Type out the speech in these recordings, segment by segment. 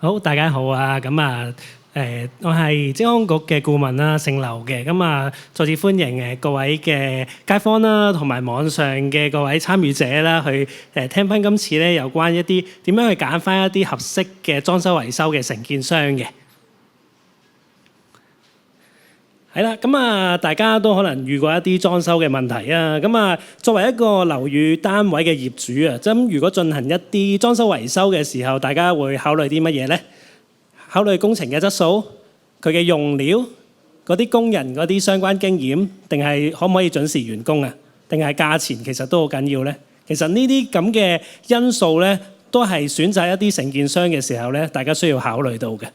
好，大家好啊！我係職安局嘅顧問啦，姓劉嘅。再次歡迎各位嘅街坊啦，同埋網上嘅各位參與者啦，去聽翻今次咧有關一啲點樣去揀翻一啲合適嘅裝修維修嘅承建商嘅。係啦，大家都可能遇過一啲裝修嘅問題啊。作為一個樓宇單位嘅業主啊，咁如果進行一啲裝修維修嘅時候，大家會考慮啲乜嘢呢？考慮工程嘅質素、佢嘅用料、嗰啲工人嗰啲相關經驗，定係可唔可以準時完工啊？定係價錢其實都好緊要呢？其實呢啲咁嘅因素呢，都係選擇一啲承建商嘅時候呢，大家需要考慮到嘅。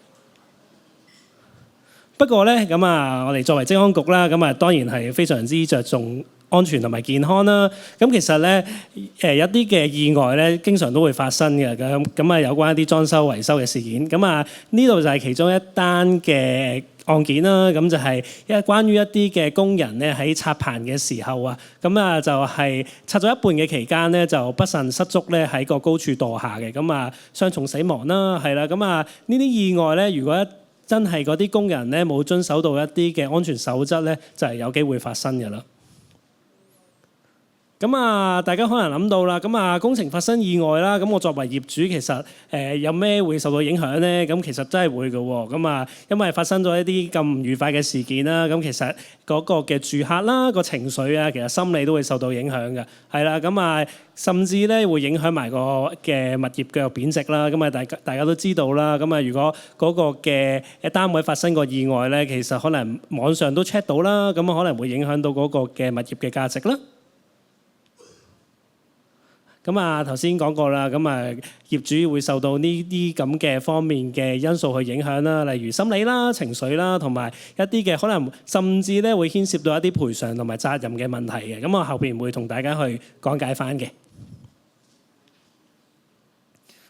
不過咧，我哋作為職安局啦，當然係非常之着重安全同埋健康啦。其實咧，一啲嘅意外咧，經常都會發生嘅。有關一啲裝修維修嘅事件。呢度就係其中一單嘅案件啦。就係關於一啲嘅工人咧喺拆棚嘅時候啊，就係拆咗一半嘅期間咧，就不慎失足咧喺個高處墮下嘅。傷重死亡啦，係啦。呢啲意外咧，如果真係嗰啲工人咧冇遵守到一啲嘅安全守則咧，就係有機會發生嘅啦。大家可能諗到啦，工程發生意外啦，我作為業主其實有咩會受到影響咧？其實真係會嘅喎。因為發生咗一啲咁唔愉快嘅事件啦，其實嗰個嘅住客啦，個情緒啊，其實心理都會受到影響嘅。係啦，甚至咧會影響埋個嘅物業嘅貶值啦。大家都知道啦。如果嗰個嘅單位發生個意外咧，其實可能網上都 check 到啦，可能會影響到嗰個嘅物業嘅價值啦。頭先講過啦，業主會受到呢啲咁嘅方面嘅因素去影響啦，例如心理啦、情緒啦，同埋一啲嘅可能甚至咧會牽涉到一啲賠償同埋責任嘅問題嘅。我後邊會同大家去講解翻嘅。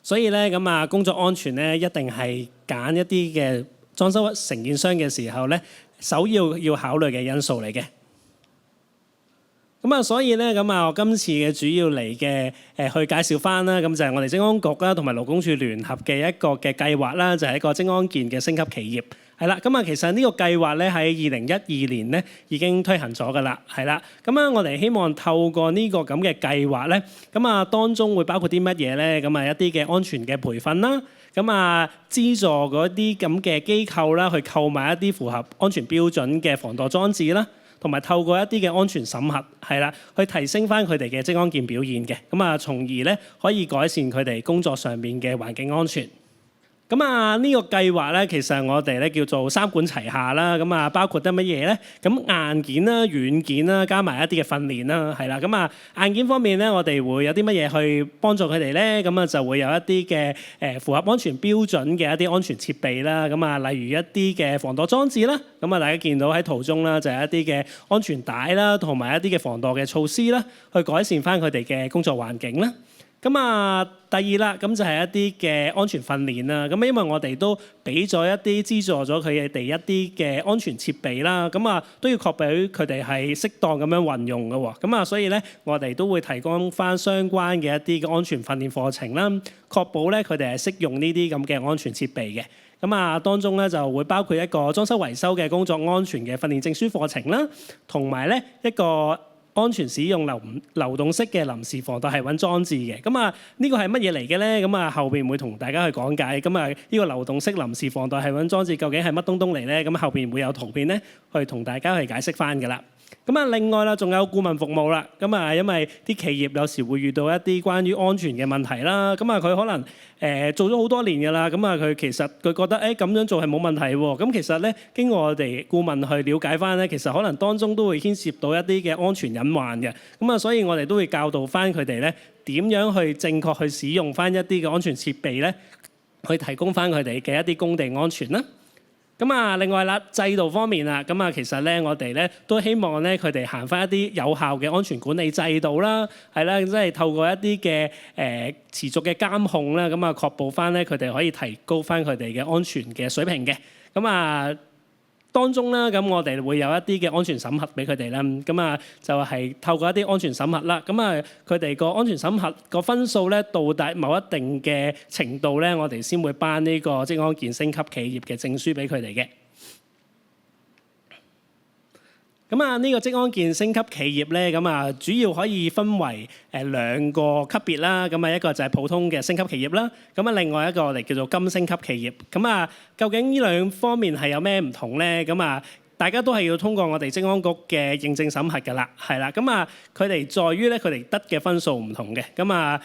所以咧，工作安全咧一定係揀一啲嘅裝修承建商嘅時候咧，首要考慮嘅因素嚟嘅。所以咧，我今次嘅主要嚟嘅去介紹翻啦，就係我哋職安局啦同埋勞工處聯合嘅一個嘅計劃啦，就係一個職安健嘅升級企業。係啦，其實呢個計劃咧喺2012年咧已經推行咗㗎啦。係啦，我哋希望透過呢個咁嘅計劃咧，當中會包括啲乜嘢咧？一啲嘅安全嘅培訓啦，資助嗰啲咁嘅機構啦，去購買一啲符合安全標準嘅防墮裝置啦。同埋透過一啲嘅安全審核，係啦，去提升翻佢哋嘅職安健表現嘅，從而咧可以改善佢哋工作上面嘅環境安全。呢個計劃咧，其實我哋咧叫做三管齊下啦。包括得乜嘢咧？硬件啦、軟件啦，加埋一啲嘅訓練啦，係啦。硬件方面咧，我哋會有啲乜嘢去幫助佢哋咧？就會有一啲嘅符合安全標準嘅一啲安全設備啦。例如一啲嘅防墮裝置啦。大家見到喺圖中啦，就係一啲嘅安全帶啦，同埋一啲嘅防墮嘅措施啦，去改善翻佢哋嘅工作環境啦。第二啦，就係一啲嘅安全訓練啦。因為我哋都俾咗一啲資助咗佢哋一啲嘅安全設備啦。都要確保佢哋係適當咁樣運用嘅喎。所以咧，我哋都會提供翻相關嘅一啲嘅安全訓練課程啦，確保咧佢哋係適用呢啲咁嘅安全設備嘅。當中咧就會包括一個裝修維修嘅工作安全嘅訓練證書課程啦，同埋咧一個安全使用流動式嘅臨時防墮繫穩裝置嘅。呢個係乜嘢嚟嘅咧？後邊會同大家去講解。呢個流動式臨時防墮繫穩裝置究竟係乜東東嚟咧？後邊會有圖片咧，去同大家去解釋翻㗎啦。另外啦，仲有顧問服務啦。因為啲企業有時會遇到一啲關於安全嘅問題啦。佢可能做咗好多年㗎啦。佢其實佢覺得咁樣做係冇問題喎。其實咧，經過我哋顧問去了解翻咧，其實可能當中都會牽涉到一啲嘅安全隱患嘅。所以我哋都會教導翻佢哋咧點樣去正確去使用翻一啲嘅安全設備咧，去提供翻佢哋嘅一啲工地安全啦。另外啦，制度方面啦，其實咧，我哋咧都希望咧，佢哋行翻一啲有效嘅安全管理制度啦，係啦，即係透過一啲嘅持續嘅監控啦，確保翻咧佢哋可以提高翻佢哋嘅安全嘅水平嘅。當中啦，咁我哋會有一啲嘅安全審核俾佢哋啦。咁啊，就係透過一啲安全審核啦。咁啊，佢哋個安全審核個分數咧，到達某一定嘅程度咧，我哋先會頒呢個職安健星級企業嘅證書俾佢哋嘅。咁啊，呢個職安健星級企業咧，咁啊主要可以分為兩個級別啦。咁啊，一個就係普通嘅星級企業啦。咁啊，另外一個我哋叫做金星級企業。咁啊，究竟呢兩方面係有咩唔同咧？咁啊，大家都係要通過我哋職安局嘅認證審核㗎啦，係啦。咁啊，佢哋在於咧，佢哋得嘅分數唔同嘅。咁啊，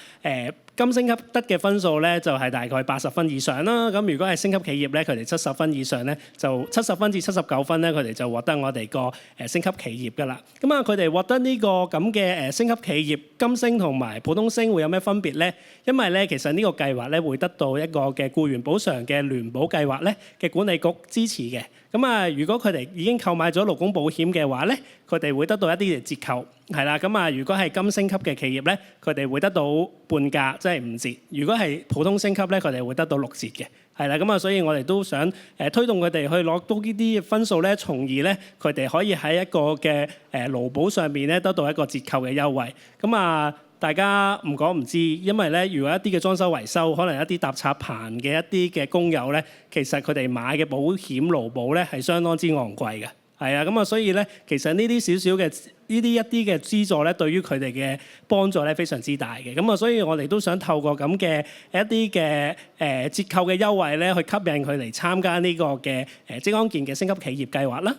金星級得嘅分數咧就係大概80分以上啦。咁如果係星級企業咧，佢哋70分以上咧，就70分至79分咧，佢哋就獲得我哋個星級企業㗎啦。咁啊，佢哋獲得呢個咁嘅星級企業金星同埋普通星會有咩分別咧？因為咧，其實呢個計劃咧會得到一個嘅僱員補償嘅聯保計劃咧嘅管理局支持嘅。咁啊，如果佢哋已經購買咗勞工保險嘅話咧，佢哋會得到一啲嘅折扣，係啦。咁啊，如果係金星級嘅企業咧，佢哋會得到半價，即係5折。如果係普通星級咧，佢哋會得到6折嘅，係啦。咁啊，所以我哋都想推動佢哋去攞到呢啲分數咧，從而咧佢哋可以喺一個嘅勞保上面咧得到一個折扣嘅優惠。咁啊，大家唔講唔知，因為咧，如果一啲嘅裝修維修，可能一啲搭插棚嘅一啲嘅工友咧，其實佢哋買嘅保險勞保咧係相當之昂貴嘅，係啊。咁啊，所以咧，其實呢啲少少嘅一啲嘅資助咧，對於佢哋嘅幫助咧非常之大嘅。咁啊，所以我哋都想透過咁嘅一啲嘅折扣嘅優惠咧，去吸引佢嚟參加呢個嘅職安健嘅星級企業計劃啦。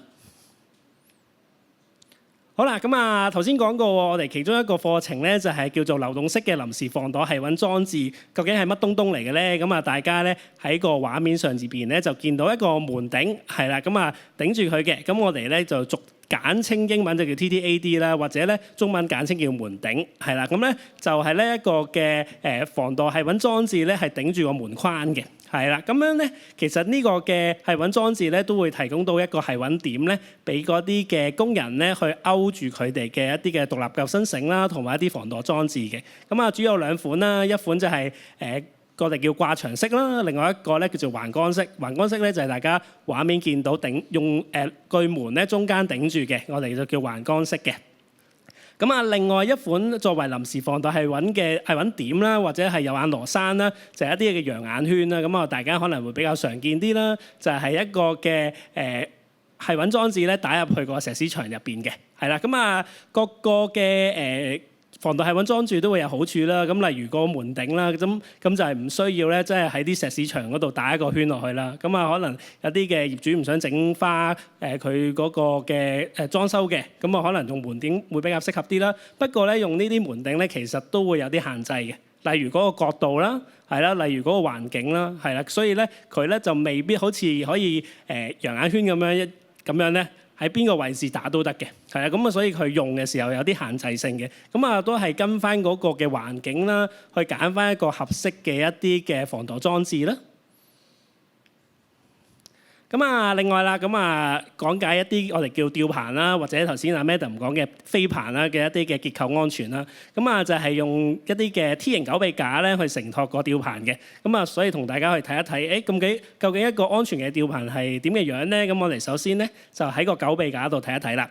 好啦，咁啊頭先講過，我哋其中一個課程咧就係叫做流動式嘅臨時防墮繫穩裝置，究竟係乜東東嚟嘅咧？咁啊，大家咧喺個畫面上邊咧就見到一個門頂，係啦，咁啊頂住佢嘅。咁我哋咧就簡稱英文就叫 TTAD 啦，或者咧中文簡稱叫門頂，係啦。咁咧就係呢一個嘅防墮繫穩裝置咧，係頂住個門框嘅。係啦，咁樣咧，其實呢個嘅繫穩裝置咧，都會提供到一個繫穩點咧，俾嗰啲嘅工人咧去勾住佢哋嘅一啲嘅獨立救生繩啦，同埋一啲防墮裝置嘅。咁啊，主要有兩款啦，一款就係我哋叫掛牆式啦，另外一個咧叫做橫桿式。橫桿式咧就係大家畫面見到用巨門咧中間頂住嘅，我哋就叫橫桿式嘅。咁啊，另外一款作為臨時防墮繫穩嘅繫穩點啦，或者係有眼螺栓啦，就係一啲嘅羊眼圈啦。咁啊，大家可能會比較常見啲啦，就係一個嘅繫穩裝置咧，打入去個石屎牆入邊嘅，係啦。咁啊，各個嘅防墮繫穩裝置都會有好處啦。咁例如個門頂啦，咁就係唔需要咧，即係喺啲石屎牆嗰度打一個圈落去啦。咁啊，可能有啲嘅業主唔想整花佢嗰個嘅裝修嘅，咁啊可能用門頂會比較適合啲啦。不過咧，用呢啲門頂咧，其實都會有啲限制嘅。例如嗰個角度啦，係啦，例如嗰個環境啦，係啦，所以咧佢咧就未必好似可以羊眼圈咁樣咧。喺邊個位置打都得嘅，係啊，咁啊，所以佢用嘅時候有啲限制性嘅，咁啊都係跟翻嗰個嘅環境啦，去揀翻一個合適嘅一啲嘅防墮裝置啦。咁啊，另外啦，咁啊講解一啲我哋叫吊棚啦，或者頭先阿 Madam 講嘅飛棚啦嘅一啲嘅結構安全啦。咁啊就係用一啲嘅 T 型狗臂架咧去承托個吊棚嘅。咁啊，所以同大家去睇一睇，究竟一個安全嘅吊棚係點嘅樣咧？咁我哋首先咧就喺個狗臂架度睇一睇啦。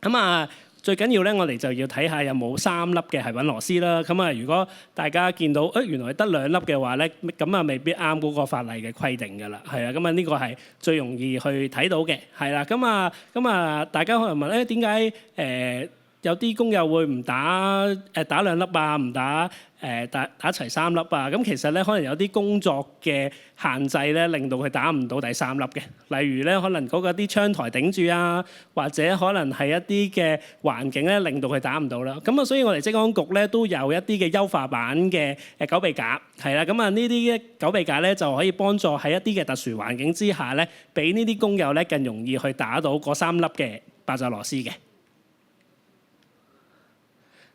咁啊〜最緊要咧，我哋就要睇下有冇3粒嘅繫穩螺絲啦。咁啊，如果大家見到原來得2粒嘅話咧，咁啊未必啱嗰個法例嘅規定㗎啦。係啊，咁啊呢個係最容易去睇到嘅。係啦，咁啊大家可能問點解有啲工友會唔打2粒啊，唔打打齊3粒啊？咁其實咧，可能有啲工作嘅限制咧，令到佢打唔到第3粒嘅。例如咧，可能嗰個啲窗台頂住啊，或者可能係一啲嘅環境咧，令到佢打唔到啦。咁啊，所以我哋職安局咧都有一啲嘅優化版嘅狗臂架，係啦。咁啊，呢啲狗臂架咧就可以幫助喺一啲嘅特殊環境之下咧，俾呢啲工友咧更容易去打到嗰3粒嘅爆炸螺絲嘅。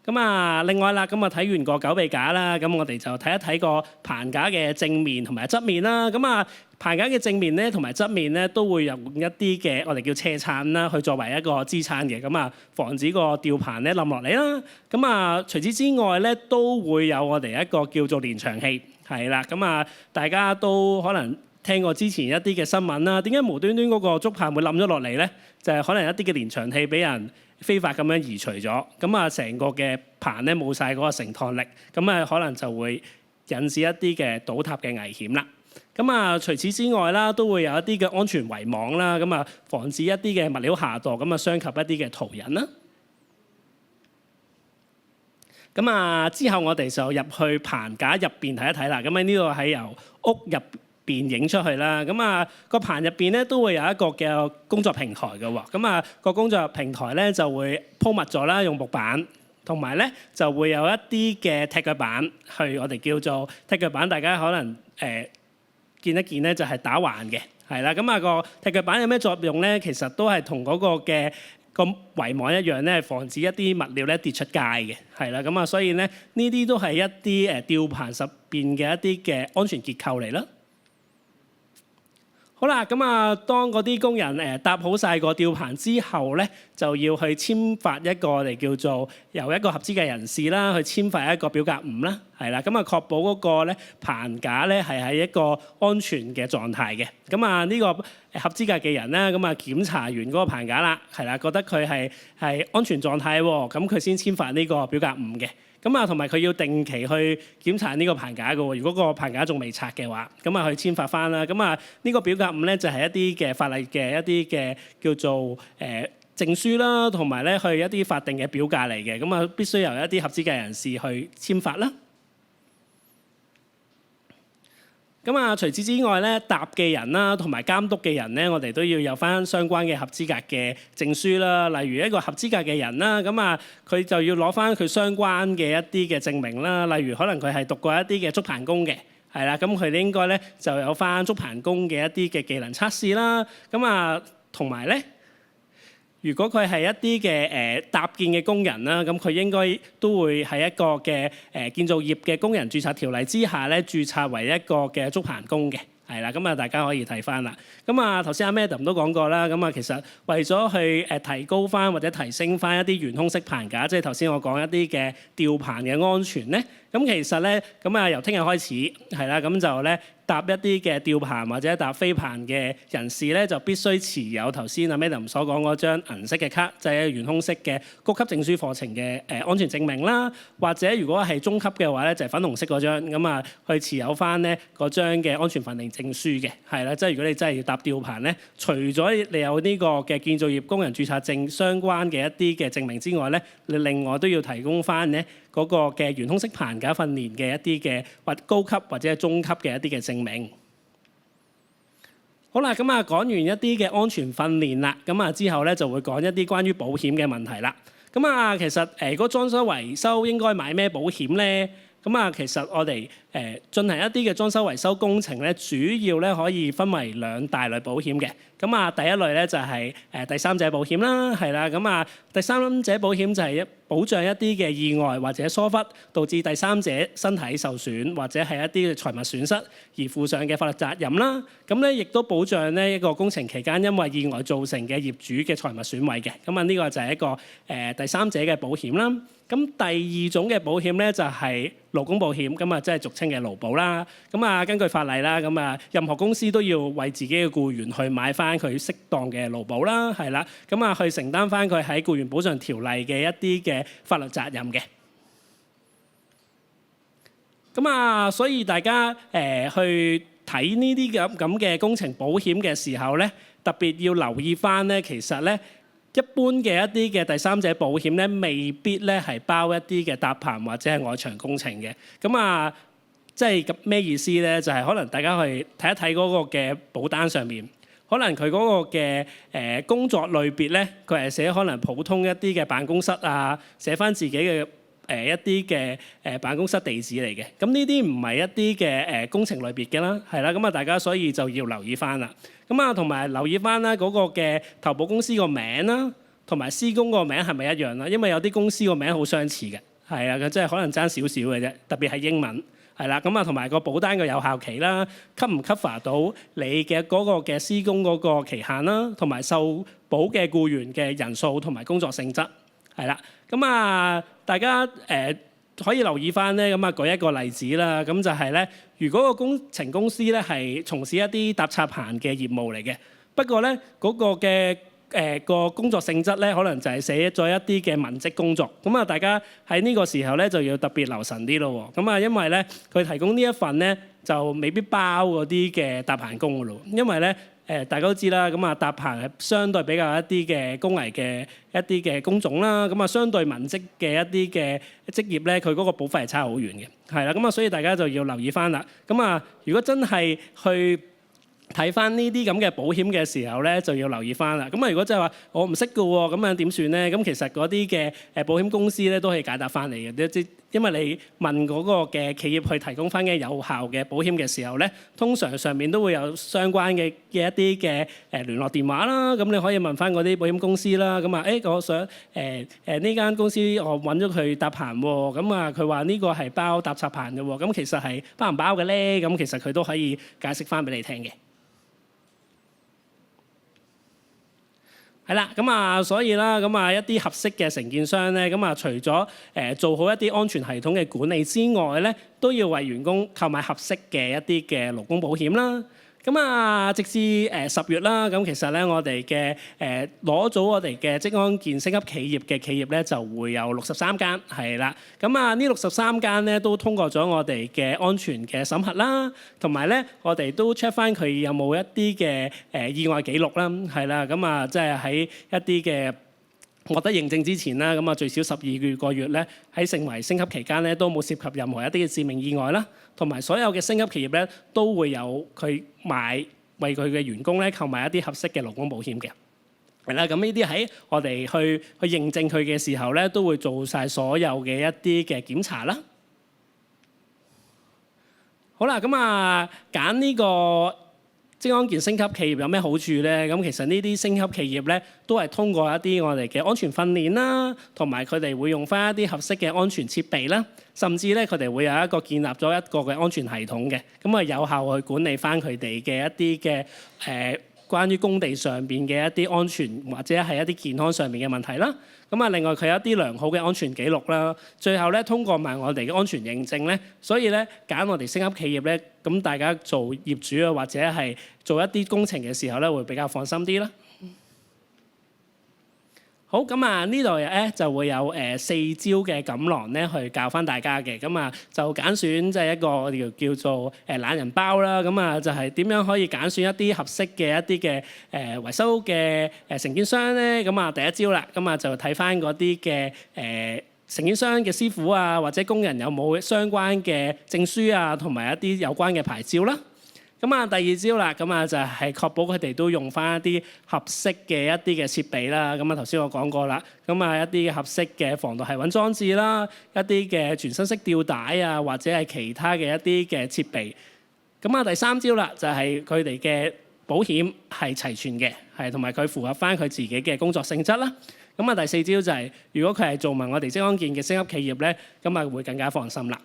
咁啊，另外啦，咁啊睇完個狗臂架啦，咁我哋就睇一睇個棚架嘅正面同埋側面啦。咁啊，棚架嘅正面咧同埋側面咧都會用一啲嘅我哋叫斜撐啦，去作為一個支撐嘅。咁啊，防止個吊棚咧冧落嚟啦。咁啊，除此之外咧，都會有我哋一個叫做連牆器，係啦。咁啊，大家都可能聽過之前一啲嘅新聞啦。點解無端端嗰個竹棚會冧咗落嚟咧？就係可能一啲嘅連牆器俾人非法咁樣移除咗，咁啊成個嘅棚咧冇晒嗰個承托力，咁啊可能就會引致一啲嘅倒塌嘅危險啦。咁啊除此之外啦，都會有一啲嘅安全圍網啦，咁啊防止一啲嘅物料下墮，咁啊傷及一啲嘅途人啦。咁啊之後我哋就入去棚架入邊睇一睇啦。咁喺呢度係由屋入邊影出去啦。咁啊個棚入邊咧都會有一個嘅工作平台嘅喎。咁啊個工作平台咧就會鋪密咗啦，用木板，同埋咧就會有一啲嘅踢腳板，去我哋叫做踢腳板。大家可能見一見咧，就係打橫嘅，係啦。咁啊個踢腳板有咩作用咧？其實都係同嗰個嘅個圍網一樣咧，防止一啲物料咧跌出街嘅，係啦。咁啊，所以咧呢啲都係一啲吊棚入邊嘅一啲嘅安全結構嚟啦。好啦，咁啊，當嗰啲工人搭好晒個吊棚之後咧，就要去簽發一個我哋叫做由一個合資格人士啦，去簽發一個表格5啦，係啦，咁啊確保嗰個咧棚架咧係喺一個安全嘅狀態嘅。咁啊呢個合資格嘅人咧，咁啊檢查完嗰個棚架啦，係啦，覺得佢係安全狀態喎，咁佢先簽發呢個表格5嘅。咁啊，同埋佢要定期去檢查呢個棚架嘅喎。如果個棚架仲未拆嘅話，咁啊去簽發翻啦。咁啊呢個表格5咧就係一啲嘅法例嘅一啲嘅叫做證書啦，同埋咧去一啲法定嘅表格嚟嘅。咁啊必須由一啲合資格人士去簽發啦。咁啊，除此之外咧，搭嘅人啦，同埋監督嘅人咧，我哋都要有翻相關嘅合資格嘅證書啦。例如一個合資格嘅人啦，咁啊，佢就要攞翻佢相關嘅一啲嘅證明啦。例如可能佢係讀過一啲嘅竹棚工嘅，係啦，咁佢哋應該咧就有翻竹棚工嘅一啲嘅技能測試啦。咁啊，同埋咧，如果佢係一啲嘅搭建嘅工人啦，咁佢應該都會喺一個嘅建造業嘅工人註冊條例之下咧，註冊為一個嘅竹棚工嘅，係啦。咁啊，大家可以睇翻啦。咁啊，頭先阿 Madam 都講過啦。咁啊，其實為咗去提高翻或者提升翻一啲懸空式棚架，即係頭先我講一啲嘅吊棚嘅安全咧。咁其實咧，咁啊由聽日開始係啦，咁就咧搭一啲嘅吊棚或者搭飛棚嘅人士咧，就必須持有頭先阿 Madam 所講嗰張銀色嘅卡，就係懸空式嘅高級證書課程嘅安全證明啦。或者如果係中級嘅話咧，就係粉紅色嗰張，咁啊去持有翻咧嗰張嘅安全訓練證書嘅，係啦。即係如果你真係要搭吊棚咧，除咗你有呢個嘅建造業工人註冊證相關嘅一啲嘅證明之外咧，你另外都要提供翻咧嗰個嘅懸空式棚架訓練嘅一啲嘅或高級或者係中級嘅一啲嘅證明。好啦，咁啊講完一啲嘅安全訓練啦，咁啊之後咧就會講一啲關於保險嘅問題啦。咁啊其實如果裝修維修應該買咩保險咧？咁啊其實我哋進行一啲嘅裝修維修工程咧，主要咧可以分為2大類保險嘅。咁啊第一類咧就係第三者保險啦，係啦。咁啊第三者保險就係保障一啲嘅意外或者疏忽導致第三者身體受損或者係一啲嘅財物損失而負上嘅法律責任啦。咁咧亦都保障呢一個工程期間因為意外造成嘅業主嘅財物損毀嘅。咁啊呢個就係一個第三者嘅保險啦。咁第二種嘅保險咧就係勞工保險，咁啊即係俗稱嘅勞保啦。咁啊根據法例啦，咁啊任何公司都要為自己嘅僱員去買翻佢適當嘅勞保啦，係啦。咁啊去承擔翻佢喺僱員保障條例嘅一啲嘅法律責任嘅。咁啊，所以大家去睇呢啲咁嘅工程保險嘅時候咧，特別要留意翻咧，其實咧，一般嘅一啲嘅第三者保險咧，未必咧係包一啲嘅搭棚或者係外牆工程嘅。咁啊，即係咩意思咧？就係可能大家去睇一睇嗰個嘅保單上面，可能佢嗰個嘅工作類別咧，佢係寫可能普通一啲嘅辦公室啊，寫翻自己嘅一啲嘅辦公室地址嚟嘅。咁呢啲唔係一啲嘅工程類別嘅啦，係啦。咁啊，大家所以就要留意翻啦。咁啊，同埋留意翻啦嗰個嘅投保公司個名啦，同埋施工個名係咪一樣啦？因為有啲公司個名好相似嘅，係啊，佢即係可能爭少少嘅啫，特別係英文，係啦。咁啊，同埋個保單嘅有效期啦，cover 唔 cover 到你嘅嗰個嘅施工嗰個期限啦，同埋受保嘅僱員嘅人數同埋工作性質，係啦。咁啊，大家可以留意翻咧，咁啊舉一個例子啦，咁就係咧，如果個工程公司咧係從事一啲搭插棚嘅業務嚟嘅，不過咧嗰個嘅個工作性質咧，可能就係寫咗一啲嘅文職工作，咁啊大家喺呢個時候咧就要特別留神啲咯喎，咁啊因為咧佢提供呢一份咧就未必包嗰啲嘅搭棚工噶咯，因為咧大家都知啦，咁啊搭棚係相對比較一啲嘅高危嘅一啲嘅工種啦，咁啊相對文職嘅一啲嘅職業咧，佢嗰個保費係差好遠嘅，係啦，咁啊所以大家就要留意翻啦，咁啊如果真係去睇翻呢啲咁嘅保險嘅時候咧，就要留意翻啦。咁啊，如果真係話我唔識嘅喎，咁樣點算咧？咁其實嗰啲嘅保險公司咧都可以解答翻你嘅。因為你問嗰個嘅企業去提供翻嘅有效嘅保險嘅時候咧，通常上面都會有相關嘅一啲嘅聯絡電話啦。咁你可以問翻嗰啲保險公司啦。咁啊，我想呢間公司我揾咗佢搭棚喎。咁啊，佢話呢個係包搭插棚嘅喎。咁其實係包唔包嘅咧？咁其實佢都可以解釋翻俾你聽嘅。係啦，咁啊，所以啦，咁啊，一啲合適嘅承建商咧，咁啊，除咗做好一啲安全系統嘅管理之外咧，都要為員工購買合適嘅一啲嘅勞工保險啦。咁啊，直至10月啦，咁其實咧，我哋嘅攞咗我哋嘅職安健星級企業嘅企業咧，就會有63間，係啦。咁啊，呢63間咧都通過咗我哋嘅安全嘅審核啦，同埋咧，我哋都 check 翻佢有冇一啲嘅意外記錄啦，係啦。咁啊，即係喺一啲嘅獲得認證之前啦，咁啊最少12個月咧，喺成為星級期間咧都冇涉及任何一啲嘅致命意外啦，同埋所有嘅星級企業咧都會有佢為佢嘅員工咧購買一啲合適嘅勞工保險嘅，係啦。咁呢啲喺我哋去認證佢嘅時候咧，都會做晒所有嘅一啲嘅檢查啦。好啦，咁啊揀呢個職安健星級企業有咩好處咧？咁其實呢啲星級企業咧，都係通過一啲我哋嘅安全訓練啦，同埋佢哋會用翻一啲合適嘅安全設備啦，甚至咧佢哋會有一個建立咗一個嘅安全系統嘅，咁啊有效去管理翻佢哋嘅一啲嘅關於工地上邊嘅一啲安全或者係一啲健康上面嘅問題啦。咁啊，另外佢有一啲良好嘅安全記錄啦。最後咧，通過埋我哋嘅安全認證咧，所以咧揀我哋星級企業咧，咁大家做業主啊，或者係做一啲工程嘅時候咧，會比較放心啲啦。好，咁啊呢度咧就會有4招嘅錦囊咧去教翻大家嘅，咁啊就揀選即係一個叫做懶人包啦，咁啊就係點樣可以揀選一啲合適嘅一啲嘅維修嘅承建商咧，咁啊第一招啦，咁啊就睇翻嗰啲嘅承建商嘅師傅啊，或者工人有冇相關嘅證書啊，同埋一啲有關嘅牌照啦。咁啊，第二招啦，咁啊就係確保佢哋都用翻一啲合適嘅一啲嘅設備啦。咁啊頭先我講過啦，咁啊一啲合適嘅防盜繫穩裝置啦，一啲嘅全身式吊帶啊，或者係其他嘅一啲嘅設備。咁啊第三招啦，就係佢哋嘅保險係齊全嘅，係同埋佢符合翻佢自己嘅工作性質啦。咁啊第四招就係如果佢係做埋我哋職安健嘅星級企業咧，咁啊會更加放心啦。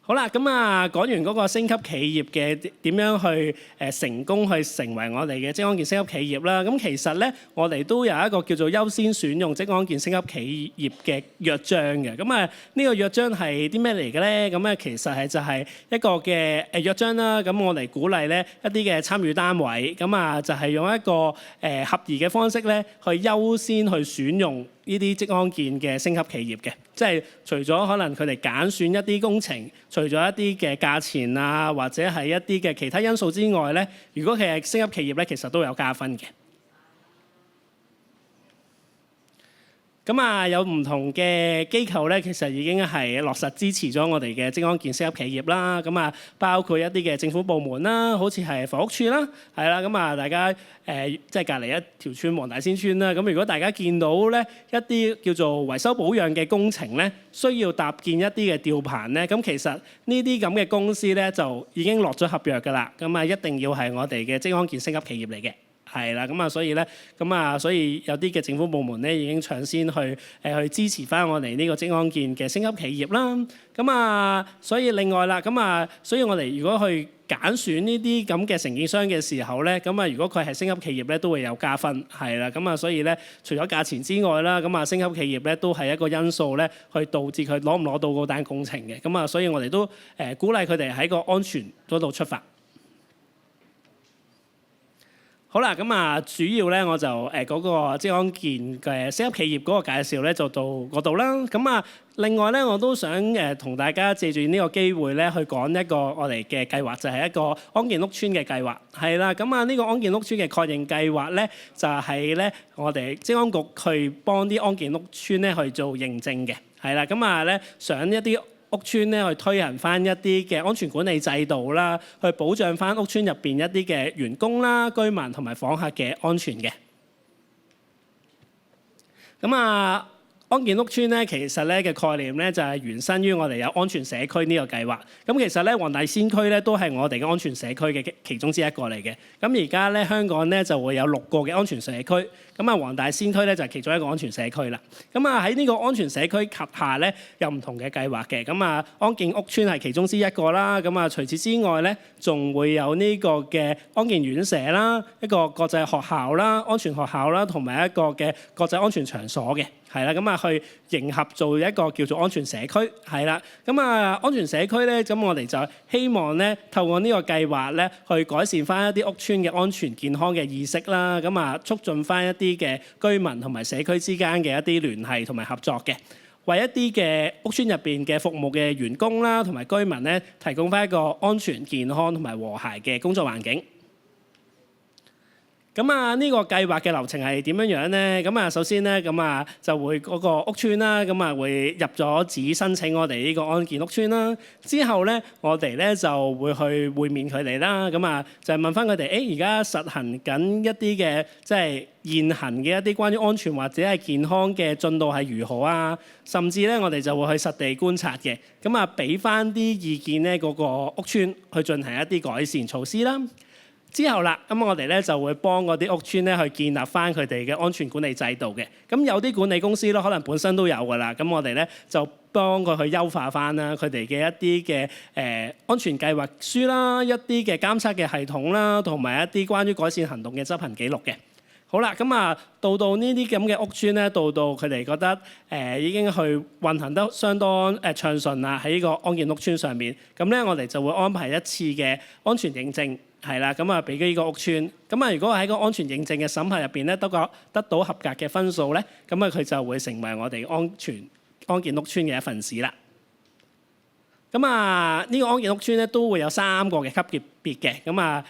好啦，咁啊講完嗰個星級企業嘅點樣去成功去成為我哋嘅職安健星級企業啦。咁其實咧，我哋都有一個叫做優先選用職安健星級企業嘅約章嘅。咁啊呢個約章係啲咩嚟嘅咧？咁啊其實係就係一個嘅約章啦。咁我哋鼓勵咧一啲嘅參與單位，咁啊就係用一個合宜嘅方式咧，去優先去選用呢啲職安健嘅星級企業嘅，即係除咗可能佢哋揀選一啲工程，除咗一啲嘅價錢啊，或者係一啲嘅其他因素之外咧，如果佢係星級企業咧，其實都有加分嘅。咁啊，有唔同嘅機構咧，其實已經係落實支持咗我哋嘅職安健星級企業啦。咁啊，包括一啲嘅政府部門啦，好似係房屋署啦，係啦。咁啊，大家即係隔離一條村黃大仙村啦。咁如果大家見到咧一啲叫做維修保養嘅工程咧，需要搭建一啲嘅吊棚咧，咁其實呢啲咁嘅公司咧就已經落咗合約㗎啦。咁啊，一定要係我哋嘅職安健星級企業嚟嘅。係啦。咁啊，所以有啲嘅政府部門咧已經搶先去支持翻我哋呢個職安健嘅星級企業啦。咁啊，所以另外啦，所以我哋如果去揀選呢啲咁嘅承建商嘅時候咧，咁啊，如果佢係星級企業咧，都會有加分，係啦。咁啊，所以咧，除咗價錢之外啦，咁啊，星級企業咧都係一個因素咧，去導致佢攞唔攞到嗰單工程嘅。咁啊，所以我哋都鼓勵佢哋喺個安全嗰度出發。好啦，咁啊，主要咧我就嗰個職安健嘅星級企業嗰個介紹咧就到嗰度啦。咁啊，另外咧我都想同大家借住呢個機會咧去講一個我哋嘅計劃，就係一個安健屋邨嘅計劃。係啦，咁啊呢個安健屋邨嘅確認計劃咧，就係咧我哋職安局去幫啲安健屋邨咧去做認證嘅。係啦，咁啊咧想一啲屋邨咧去推行翻一啲嘅安全管理制度啦，去保障翻屋邨入邊一啲嘅員工啦、居民同埋訪客嘅安全嘅。咁啊，安健屋邨咧，其實咧嘅概念咧就係源生於我哋有安全社區呢個計劃。咁其實咧，黃大仙區咧都係我哋嘅安全社區嘅其中之一個嚟嘅。咁而家咧香港咧就會有6個嘅安全社區。咁啊，黃大仙區咧就係其中一個安全社區啦。咁啊喺呢個安全社區及下咧有唔同嘅計劃嘅。咁啊，安健屋邨係其中之一個啦。咁啊，除此之外咧，仲會有呢個嘅安健院舍啦，一個國際學校啦、安全學校啦，同埋一個嘅國際安全場所嘅。係啦，咁啊去迎合做一個叫做安全社區，係啦。咁啊安全社區咧，咁我哋就希望咧透過呢個計劃咧，去改善翻一啲屋邨嘅安全健康嘅意識啦。咁啊促進翻一啲嘅居民同埋社區之間嘅一啲聯繫同埋合作嘅，為一啲嘅屋邨入邊嘅服務嘅員工啦同埋居民咧，提供翻一個安全健康同埋和諧嘅工作環境。咁啊，呢個計劃嘅流程係點樣樣咧？咁啊，首先咧，咁啊就會嗰個屋邨啦，咁啊會入咗紙申請我哋呢個安健屋邨啦。之後咧，我哋咧就會去會面佢哋啦。咁啊，就係問翻佢哋，而家實行緊一啲嘅即係現行嘅一啲關於安全或者係健康嘅進度係如何啊？甚至咧，我哋就會去實地觀察嘅。咁啊，俾翻啲意見咧，嗰個屋邨去進行一啲改善措施啦。之後啦，咁我哋咧就會幫嗰啲屋邨咧去建立翻佢哋嘅安全管理制度嘅。咁有啲管理公司咧，可能本身都有㗎啦。咁我哋咧就幫佢去優化翻啦，佢哋嘅一啲嘅安全計劃書啦，一啲嘅監測嘅系統啦，同埋一啲關於改善行動嘅執行記錄嘅。好啦，咁啊到呢啲咁嘅屋邨咧，到佢哋覺得已經去運行得相當暢順啦，喺呢個安健屋邨上面。咁咧我哋就會安排一次嘅安全認證。係啦，咁啊俾呢個屋邨，咁啊如果喺個安全認證嘅審核入邊咧得到合格嘅分數咧，咁啊佢就會成為我哋安健屋邨嘅一份子啦。咁啊呢個安健屋邨咧都會有3個嘅級別嘅，咁啊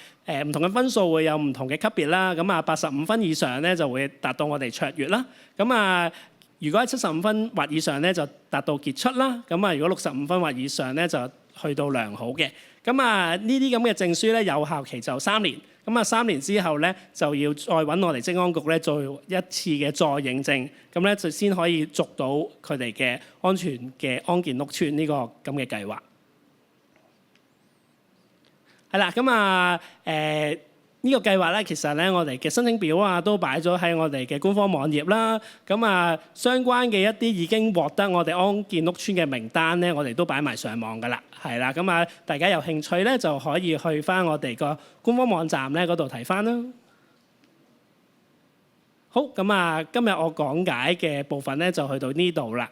唔同嘅分數會有唔同嘅級別啦。咁啊85分以上咧就會達到我哋卓越啦。咁啊如果係75分或以上咧就達到傑出啦。咁啊如果65分或以上咧就去到良好嘅。咁啊呢啲咁嘅證書咧有效期就3年，咁啊3年之後咧就要再揾我哋職安局咧做一次嘅再認證，咁咧就先可以續到佢哋嘅安全嘅安健屋邨呢個咁嘅計劃。係啦，咁啊呢個計劃咧，其實咧我哋嘅申請表啊都擺咗喺我哋嘅官方網頁啦。咁啊相關嘅一啲已經獲得我哋安健屋邨嘅名單咧，我哋都擺埋上網㗎啦。係啦，咁啊大家有興趣咧就可以去翻我哋個官方網站咧嗰度睇翻啦。好，咁啊今日我講解嘅部分咧就去到呢度啦。